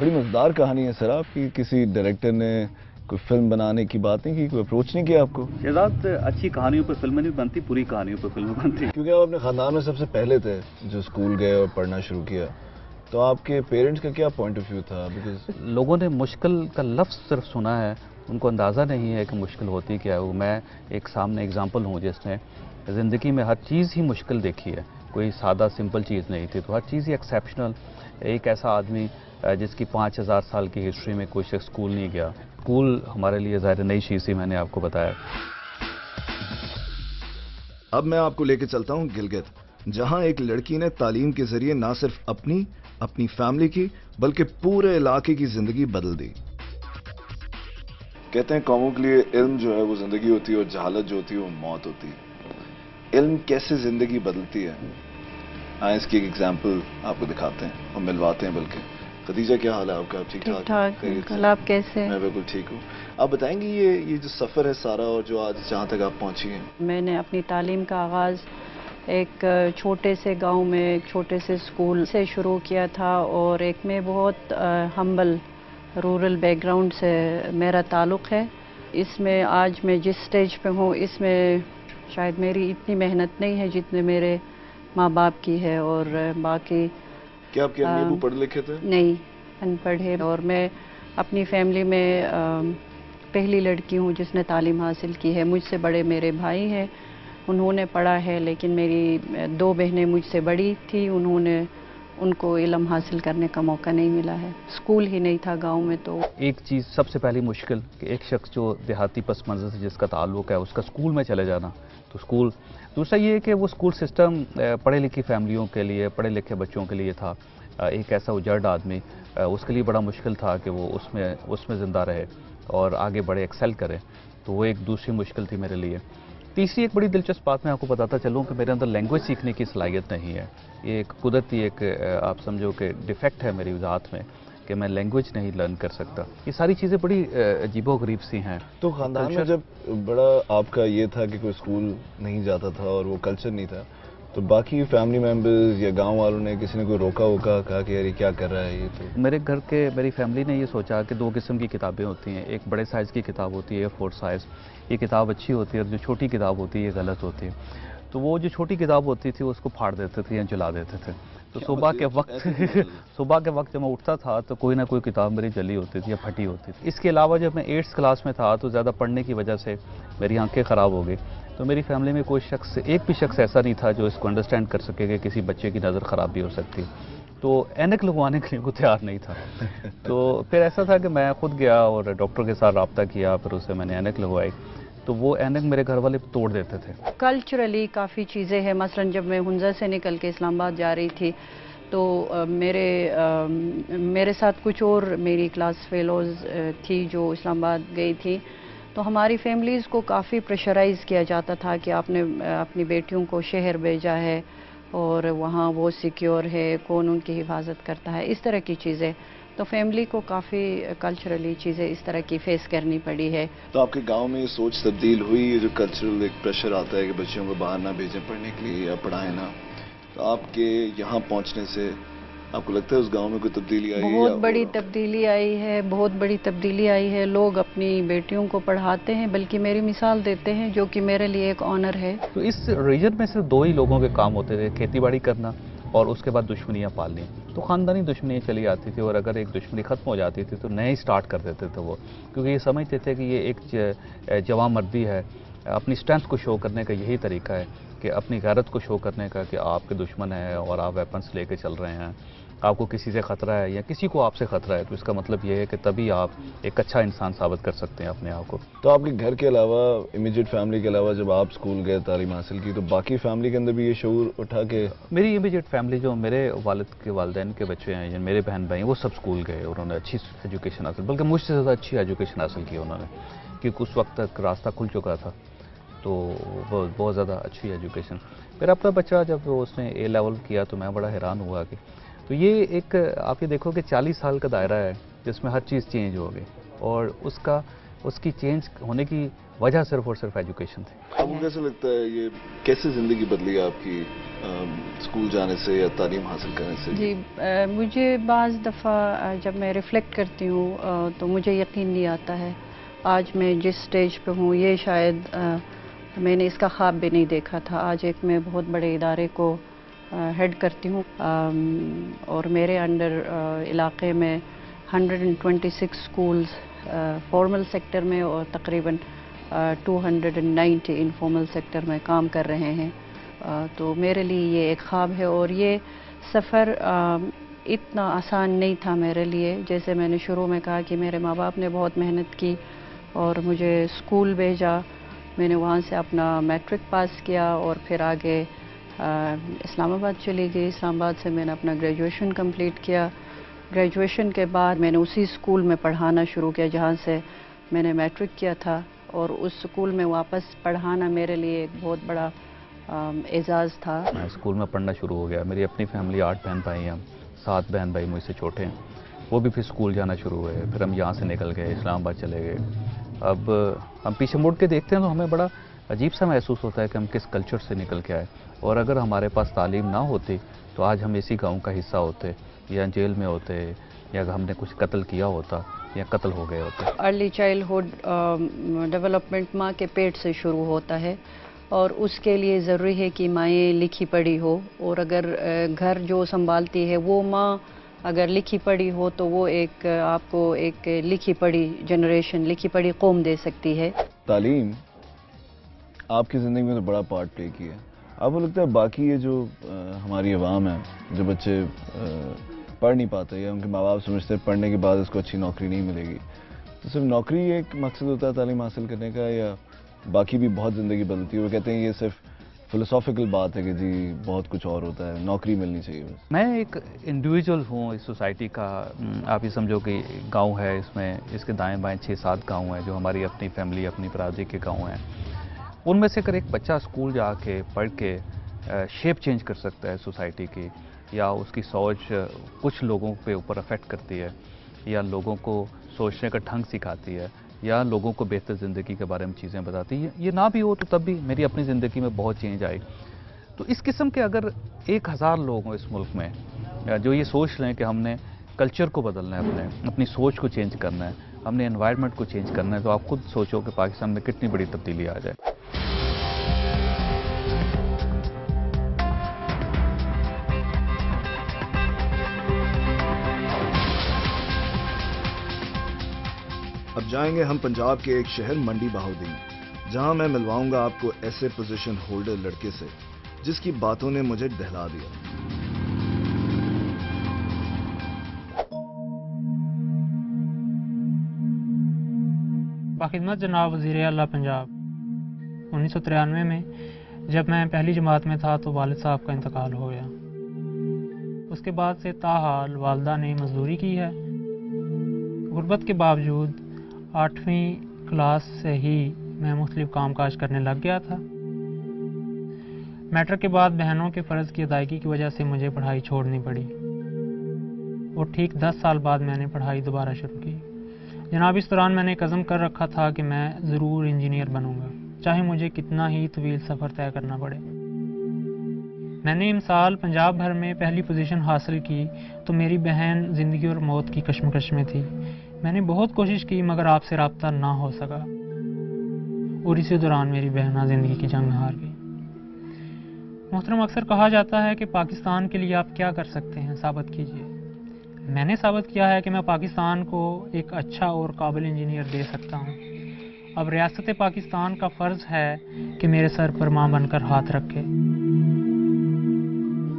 بڑی مزیدار کہانی ہے سر آپ کی. کسی ڈائریکٹر نے کوئی فلم بنانے کی بات نہیں کی, کوئی اپروچ نہیں کیا آپ کو؟ شہزاد اچھی کہانیوں پہ فلمیں نہیں بنتی, پوری کہانیوں پہ فلمیں بنتی. کیونکہ آپ اپنے خاندان میں سب سے پہلے تھے جو اسکول گئے اور پڑھنا شروع کیا, تو آپ کے پیرنٹس کا کیا پوائنٹ آف ویو تھا؟ لوگوں نے مشکل کا لفظ صرف سنا ہے, ان کو اندازہ نہیں ہے کہ مشکل ہوتی کیا ہے. میں ایک سامنے اگزامپل ہوں جس نے زندگی میں ہر چیز ہی مشکل دیکھی ہے, کوئی سادہ سمپل چیز نہیں تھی, تو ہر چیز ہی ایکسیپشنل. ایک ایسا آدمی جس کی 5000 سال کی ہسٹری میں کوئی شخص اسکول نہیں گیا. اسکول ہمارے لیے ظاہر نئی چیز تھی, میں نے آپ کو بتایا. اب میں آپ کو لے کے چلتا ہوں گلگت, جہاں ایک لڑکی نے تعلیم کے ذریعے نہ صرف اپنی فیملی کی بلکہ پورے علاقے کی زندگی بدل دی. کہتے ہیں قوموں کے لیے علم جو ہے وہ زندگی ہوتی ہے اور جہالت جو ہوتی ہے وہ موت ہوتی ہے. علم کیسے زندگی بدلتی ہے, آئیں اس کی ایک ایگزامپل آپ کو دکھاتے ہیں اور ملواتے ہیں. بلکہ خدیجہ کیا حال ہے آپ کا؟ آپ ٹھیک ٹھاک؟ کل آپ کیسے؟ میں بالکل ٹھیک ہوں. آپ بتائیں گے یہ جو سفر ہے سارا اور جو آج جہاں تک آپ پہنچی ہیں؟ میں نے اپنی تعلیم کا آغاز ایک چھوٹے سے گاؤں میں ایک چھوٹے سے اسکول سے شروع کیا تھا, اور ایک میں بہت ہمبل رورل بیک گراؤنڈ سے میرا تعلق ہے. اس میں آج میں جس سٹیج پہ ہوں اس میں شاید میری اتنی محنت نہیں ہے جتنے میرے ماں باپ کی ہے. اور باقی کیا آپ کے امی ابو پڑھے لکھے تھے؟ نہیں, ان پڑھ ہے. اور میں اپنی فیملی میں پہلی لڑکی ہوں جس نے تعلیم حاصل کی ہے. مجھ سے بڑے میرے بھائی ہیں, انہوں نے پڑھا ہے, لیکن میری 2 بہنیں مجھ سے بڑی تھی, ان کو علم حاصل کرنے کا موقع نہیں ملا ہے. اسکول ہی نہیں تھا گاؤں میں. تو ایک چیز سب سے پہلی مشکل کہ ایک شخص جو دیہاتی پس منظر سے جس کا تعلق ہے اس کا اسکول میں چلے جانا, تو اسکول. دوسرا یہ کہ وہ اسکول سسٹم پڑھے لکھی فیملیوں کے لیے, پڑھے لکھے بچوں کے لیے تھا. ایک ایسا اجڑ آدمی, اس کے لیے بڑا مشکل تھا کہ وہ اس میں زندہ رہے اور آگے بڑے ایکسل کرے. تو وہ ایک دوسری مشکل تھی میرے لیے. تیسری ایک بڑی دلچسپ بات میں آپ کو بتاتا چلوں کہ میرے اندر لینگویج سیکھنے کی صلاحیت نہیں ہے. یہ ایک قدرتی ایک آپ سمجھو کہ ڈیفیکٹ ہے میری ذات میں کہ میں لینگویج نہیں لرن کر سکتا. یہ ساری چیزیں بڑی عجیب و غریب سی ہیں. تو خاندان میں جب بڑا آپ کا یہ تھا کہ کوئی اسکول نہیں جاتا تھا اور وہ کلچر نہیں تھا, تو باقی فیملی ممبرز یا گاؤں والوں نے کسی نے کوئی روکا کہا کہ یار یہ کیا کر رہا ہے؟ یہ تو میرے گھر کے میری فیملی نے یہ سوچا کہ 2 قسم کی کتابیں ہوتی ہیں. ایک بڑے سائز کی کتاب ہوتی ہے A4 سائز, یہ کتاب اچھی ہوتی ہے, اور جو چھوٹی کتاب ہوتی ہے یہ غلط ہوتی ہے. تو وہ جو چھوٹی کتاب ہوتی تھی اس کو پھاڑ دیتے تھے یا جلا دیتے تھے. تو صبح کے وقت جب میں اٹھتا تھا تو کوئی نہ کوئی کتاب میری جلی ہوتی تھی یا پھٹی ہوتی تھی. اس کے علاوہ جب میں 8th کلاس میں تھا تو زیادہ پڑھنے کی وجہ سے میری آنکھیں خراب ہو گئی. تو میری فیملی میں ایک بھی شخص ایسا نہیں تھا جو اس کو انڈرسٹینڈ کر سکے کہ کسی بچے کی نظر خراب بھی ہو سکتی. تو اینک لگوانے کے لیے وہ تیار نہیں تھا. تو پھر ایسا تھا کہ میں خود گیا اور ڈاکٹر کے ساتھ رابطہ کیا, پھر اسے میں نے اینک لگوائی. تو وہ اینک میرے گھر والے توڑ دیتے تھے. کلچرلی کافی چیزیں ہیں. مثلا جب میں ہنزا سے نکل کے اسلام آباد جا رہی تھی تو میرے ساتھ کچھ اور میری کلاس فیلوز تھی جو اسلام آباد گئی تھی. تو ہماری فیملیز کو کافی پریشرائز کیا جاتا تھا کہ آپ نے اپنی بیٹیوں کو شہر بھیجا ہے اور وہاں وہ سیکیور ہے, کون ان کی حفاظت کرتا ہے, اس طرح کی چیزیں. تو فیملی کو کافی کلچرلی چیزیں اس طرح کی فیس کرنی پڑی ہے. تو آپ کے گاؤں میں یہ سوچ تبدیل ہوئی, یہ جو کلچرل ایک پریشر آتا ہے کہ بچیوں کو باہر نہ بھیجیں پڑھنے کے لیے یا پڑھائیں نہ, تو آپ کے یہاں پہنچنے سے آپ کو لگتا ہے اس گاؤں میں کوئی تبدیلی آئی ہے؟ بہت بڑی تبدیلی آئی ہے, بہت بڑی تبدیلی آئی ہے. لوگ اپنی بیٹیوں کو پڑھاتے ہیں, بلکہ میری مثال دیتے ہیں, جو کہ میرے لیے ایک آنر ہے. تو اس ریجن میں صرف 2 ہی لوگوں کے کام ہوتے تھے, کھیتی باڑی کرنا اور اس کے بعد دشمنیاں پالنی. تو خاندانی دشمنیاں چلی آتی تھی, اور اگر ایک دشمنی ختم ہو جاتی تھی تو نئے سٹارٹ کر دیتے تھے وہ, کیونکہ یہ سمجھتے تھے کہ یہ ایک جوان مردی ہے. اپنی اسٹرینتھ کو شو کرنے کا یہی طریقہ ہے کہ اپنی غیرت کو شو کرنے کا کہ آپ کے دشمن ہیں اور آپ ویپنس لے کے چل رہے ہیں, آپ کو کسی سے خطرہ ہے یا کسی کو آپ سے خطرہ ہے, تو اس کا مطلب یہ ہے کہ تبھی آپ ایک اچھا انسان ثابت کر سکتے ہیں اپنے آپ کو. تو آپ کے گھر کے علاوہ, امیجیٹ فیملی کے علاوہ جب آپ اسکول گئے تعلیم حاصل کی, تو باقی فیملی کے اندر بھی یہ شعور اٹھا کہ میری امیجیٹ فیملی جو میرے والد کے والدین کے بچے ہیں یا میرے بہن بھائی ہیں وہ سب اسکول گئے, انہوں نے اچھی ایجوکیشن حاصل, بلکہ مجھ سے زیادہ اچھی ایجوکیشن حاصل کی انہوں نے, کیونکہ اس وقت تک راستہ کھل چکا تھا. تو بہت زیادہ اچھی ایجوکیشن. میرا اپنا بچہ جب اس نے A لیول کیا تو میں بڑا حیران ہوا کہ تو یہ ایک آپ یہ دیکھو کہ 40 سال کا دائرہ ہے جس میں ہر چیز چینج ہو گئی, اور اس کی چینج ہونے کی وجہ صرف اور صرف ایجوکیشن تھی. آپ کو کیسا لگتا ہے یہ کیسے زندگی بدلی ہے آپ کی اسکول جانے سے یا تعلیم حاصل کرنے سے؟ جی مجھے بعض دفعہ جب میں ریفلیکٹ کرتی ہوں تو مجھے یقین نہیں آتا ہے آج میں جس سٹیج پہ ہوں یہ شاید میں نے اس کا خواب بھی نہیں دیکھا تھا. آج ایک میں بہت بڑے ادارے کو ہیڈ کرتی ہوں اور میرے انڈر علاقے میں 126 اسکولز فارمل سیکٹر میں اور تقریباً 290 انفارمل سیکٹر میں کام کر رہے ہیں. تو میرے لیے یہ ایک خواب ہے اور یہ سفر اتنا آسان نہیں تھا میرے لیے. جیسے میں نے شروع میں کہا کہ میرے ماں باپ نے بہت محنت کی اور مجھے اسکول بھیجا. میں نے وہاں سے اپنا میٹرک پاس کیا اور پھر آگے اسلام آباد چلی گئی. اسلام آباد سے میں نے اپنا گریجویشن کمپلیٹ کیا. گریجویشن کے بعد میں نے اسی اسکول میں پڑھانا شروع کیا جہاں سے میں نے میٹرک کیا تھا اور اس اسکول میں واپس پڑھانا میرے لیے ایک بہت بڑا اعزاز تھا. میں اسکول میں پڑھنا شروع ہو گیا. میری اپنی فیملی 8 بہن بھائی ہیں. 7 بہن بھائی مجھ سے چھوٹے ہیں. وہ بھی پھر اسکول جانا شروع ہوئے. پھر ہم یہاں سے نکل گئے اسلام آباد چلے گئے. اب ہم پیچھے مڑ کے دیکھتے ہیں تو ہمیں بڑا عجیب سا محسوس ہوتا ہے کہ ہم کس کلچر سے نکل کے آئے. اور اگر ہمارے پاس تعلیم نہ ہوتی تو آج ہم اسی گاؤں کا حصہ ہوتے یا جیل میں ہوتے یا ہم نے کچھ قتل کیا ہوتا یا قتل ہو گئے ہوتے. ارلی چائلڈہڈ ڈیولپمنٹ ماں کے پیٹ سے شروع ہوتا ہے اور اس کے لیے ضروری ہے کہ مائیں لکھی پڑھی ہو. اور اگر گھر جو سنبھالتی ہے وہ ماں اگر لکھی پڑھی ہو تو وہ ایک آپ کو ایک لکھی پڑھی جنریشن لکھی پڑھی قوم دے سکتی ہے. تعلیم آپ کی زندگی میں تو بڑا پارٹ پلے کیا ہے. آپ کو لگتا ہے باقی یہ جو ہماری عوام ہے جو بچے پڑھ نہیں پاتے یا ان کے ماں باپ سمجھتے ہیں پڑھنے کے بعد اس کو اچھی نوکری نہیں ملے گی, تو صرف نوکری ایک مقصد ہوتا ہے تعلیم حاصل کرنے کا یا باقی بھی بہت زندگی بدلتی ہے؟ وہ کہتے ہیں یہ صرف فلسافیکل بات ہے کہ جی بہت کچھ اور ہوتا ہے, نوکری ملنی چاہیے بس. میں ایک انڈیویجول ہوں اس سوسائٹی کا. آپ یہ سمجھو کہ گاؤں ہے, اس میں اس کے دائیں بائیں 6-7 گاؤں ہیں جو ہماری اپنی فیملی اپنی برادری کے گاؤں ہیں. ان میں سے اگر ایک بچہ اسکول جا کے پڑھ کے شیپ چینج کر سکتا ہے سوسائٹی کی, یا اس کی سوچ کچھ لوگوں پہ اوپر افیکٹ کرتی ہے, یا لوگوں کو سوچنے کا ڈھنگ سکھاتی ہے, یا لوگوں کو بہتر زندگی کے بارے میں چیزیں بتاتی ہے, یہ نہ بھی ہو تو تب بھی میری اپنی زندگی میں بہت چینج آئی. تو اس قسم کے اگر 1000 لوگ ہوں اس ملک میں جو یہ سوچ لیں کہ ہم نے کلچر کو بدلنا ہے, اپنی سوچ کو چینج کرنا ہے, ہم نے انوائرمنٹ کو چینج کرنا ہے, تو آپ خود سوچو کہ پاکستان میں کتنی بڑی تبدیلی آ جائے. اب جائیں گے ہم پنجاب کے ایک شہر منڈی بہاؤدین, جہاں میں ملواؤں گا آپ کو ایسے پوزیشن ہولڈر لڑکے سے جس کی باتوں نے مجھے دہلا دیا. باخدمت جناب وزیر اعلیٰ پنجاب. 1993 میں جب میں پہلی جماعت میں تھا تو والد صاحب کا انتقال ہو گیا. اس کے بعد سے تاحال والدہ نے مزدوری کی ہے. غربت کے باوجود 8ویں کلاس سے ہی میں مختلف کام کاج کرنے لگ گیا تھا. میٹرک کے بعد بہنوں کے فرض کی ادائیگی کی وجہ سے مجھے پڑھائی چھوڑنی پڑی اور ٹھیک 10 سال بعد میں نے پڑھائی دوبارہ شروع کی. جناب اس دوران میں نے ایک عزم کر رکھا تھا کہ میں ضرور انجینئر بنوں گا, چاہے مجھے کتنا ہی طویل سفر طے کرنا پڑے. میں نے امسال پنجاب بھر میں پہلی پوزیشن حاصل کی تو میری بہن زندگی اور موت کی کشمکش میں تھی. میں نے بہت کوشش کی مگر آپ سے رابطہ نہ ہو سکا اور اسی دوران میری بہنہ زندگی کی جنگ ہار گئی. محترم اکثر کہا جاتا ہے کہ پاکستان کے لیے آپ کیا کر سکتے ہیں, ثابت کیجیے. میں نے ثابت کیا ہے کہ میں پاکستان کو ایک اچھا اور قابل انجینئر دے سکتا ہوں. اب ریاست پاکستان کا فرض ہے کہ میرے سر پر ماں بن کر ہاتھ رکھے.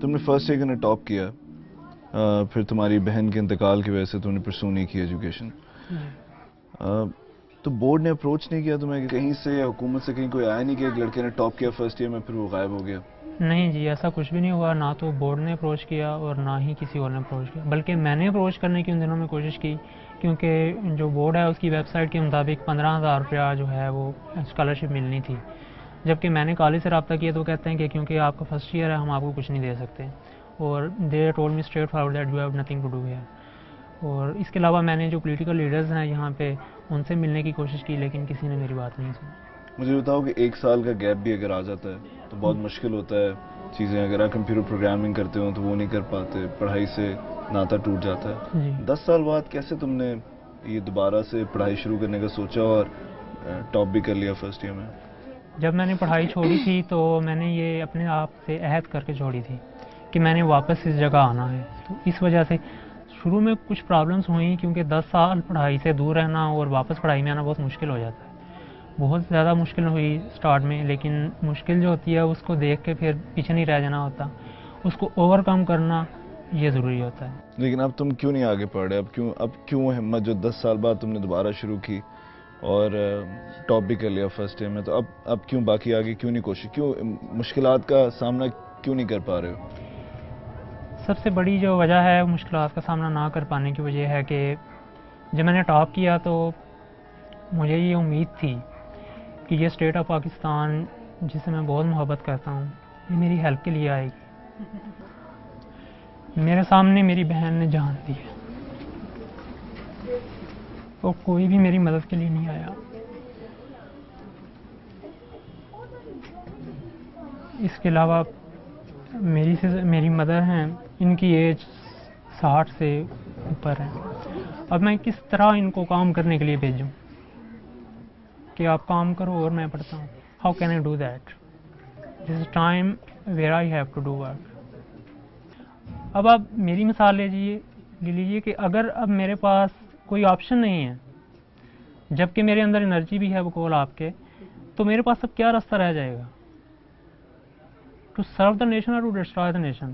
تم نے فرسٹ ایئر نے ٹاپ کیا, پھر تمہاری بہن کے انتقال کی وجہ سے تم نے پرسو نہیں کی ایجوکیشن, تو بورڈ نے اپروچ نہیں کیا تمہیں کہیں سے یا حکومت سے کہیں کوئی آیا نہیں کہ ایک لڑکے نے ٹاپ کیا فرسٹ ایئر میں پھر وہ غائب ہو گیا؟ نہیں جی, ایسا کچھ بھی نہیں ہوا. نہ تو بورڈ نے اپروچ کیا اور نہ ہی کسی اور نے اپروچ کیا, بلکہ میں نے اپروچ کرنے کی ان دنوں میں کوشش کی, کیونکہ جو بورڈ ہے اس کی ویب سائٹ کے مطابق 15,000 روپیہ جو ہے وہ اسکالرشپ ملنی تھی. جبکہ میں نے کالج سے رابطہ کیا تو کہتے ہیں کہ کیونکہ آپ کا فرسٹ ایئر ہے ہم آپ کو کچھ نہیں دے سکتے, اور they told me straight forward that you have nothing to do here. اور اس کے علاوہ میں نے جو پولیٹیکل لیڈرز ہیں یہاں پہ ان سے ملنے کی کوشش کی لیکن کسی نے میری بات نہیں سنی. مجھے بتاؤ کہ 1 سال کا گیپ بھی اگر آ جاتا ہے تو بہت مشکل ہوتا ہے چیزیں. اگر آپ کمپیوٹر پروگرامنگ کرتے ہو تو وہ نہیں کر پاتے, پڑھائی سے ناتا ٹوٹ جاتا ہے. 10 سال بعد کیسے تم نے یہ دوبارہ سے پڑھائی شروع کرنے کا سوچا اور ٹاپ بھی کر لیا فرسٹ ایئر میں؟ جب میں نے پڑھائی چھوڑی تھی تو میں نے یہ اپنے آپ سے عہد کر کے چھوڑی تھی کہ میں نے واپس اس جگہ آنا ہے. تو اس وجہ سے شروع میں کچھ پرابلمس ہوئیں, کیونکہ 10 سال پڑھائی سے دور رہنا اور واپس پڑھائی میں آنا بہت مشکل ہو جاتا ہے. بہت زیادہ مشکل ہوئی سٹارٹ میں, لیکن مشکل جو ہوتی ہے اس کو دیکھ کے پھر پیچھے نہیں رہ جانا ہوتا, اس کو اوور کم کرنا یہ ضروری ہوتا ہے. لیکن اب تم کیوں نہیں آگے پڑھ رہے؟ اب کیوں ہمت جو 10 سال بعد تم نے دوبارہ شروع کی اور ٹاپ بھی کر لیا فرسٹ ایئر میں, تو اب کیوں باقی آگے کیوں نہیں کوشش, کیوں مشکلات کا سامنا کیوں نہیں کر پا رہے ہو؟ سب سے بڑی جو وجہ ہے مشکلات کا سامنا نہ کر پانے کی وجہ ہے کہ جب میں نے ٹاپ کیا تو مجھے یہ امید تھی کہ یہ اسٹیٹ آف پاکستان جس سے میں بہت محبت کرتا ہوں یہ میری ہیلپ کے لیے آئے گی. میرے سامنے میری بہن نے جان دی ہے اور کوئی بھی میری مدد کے لیے نہیں آیا. اس کے علاوہ میری مدر ہیں, ان کی ایج 60 سے اوپر ہے. اب میں کس طرح ان کو کام کرنے کے لیے بھیجوں کہ آپ کام کرو اور میں پڑھتا ہوں؟ How can I do that? This is time where I have to do work. اب آپ میری مثال لے لیجیے کہ اگر اب میرے پاس کوئی آپشن نہیں ہے, جبکہ میرے اندر انرجی بھی ہے بقول آپ کے, تو میرے پاس اب کیا راستہ رہ جائے گا؟ ٹو سرو دا نیشن اور ٹو ڈسٹرائے دا نیشن.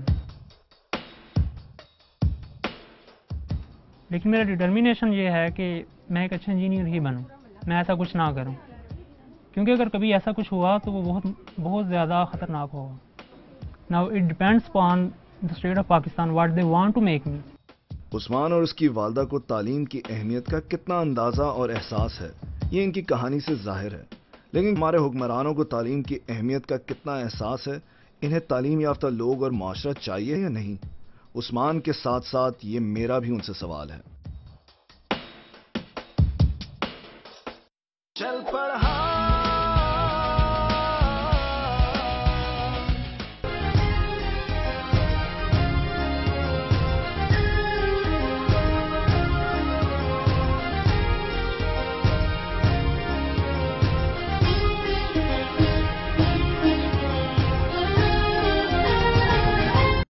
لیکن میرا ڈٹرمینیشن یہ ہے کہ میں ایک اچھا انجینئر ہی بنوں, میں ایسا کچھ نہ کروں, کیونکہ اگر کبھی ایسا کچھ ہوا تو وہ بہت زیادہ خطرناک ہوگا. Now it depends upon the state of Pakistan what they want to make me. Usman اور اس کی والدہ کو تعلیم کی اہمیت کا کتنا اندازہ اور احساس ہے یہ ان کی کہانی سے ظاہر ہے, لیکن ہمارے حکمرانوں کو تعلیم کی اہمیت کا کتنا احساس ہے؟ انہیں تعلیم یافتہ لوگ اور معاشرہ چاہیے یا نہیں؟ عثمان کے ساتھ ساتھ یہ میرا بھی ان سے سوال ہے. چل پڑھا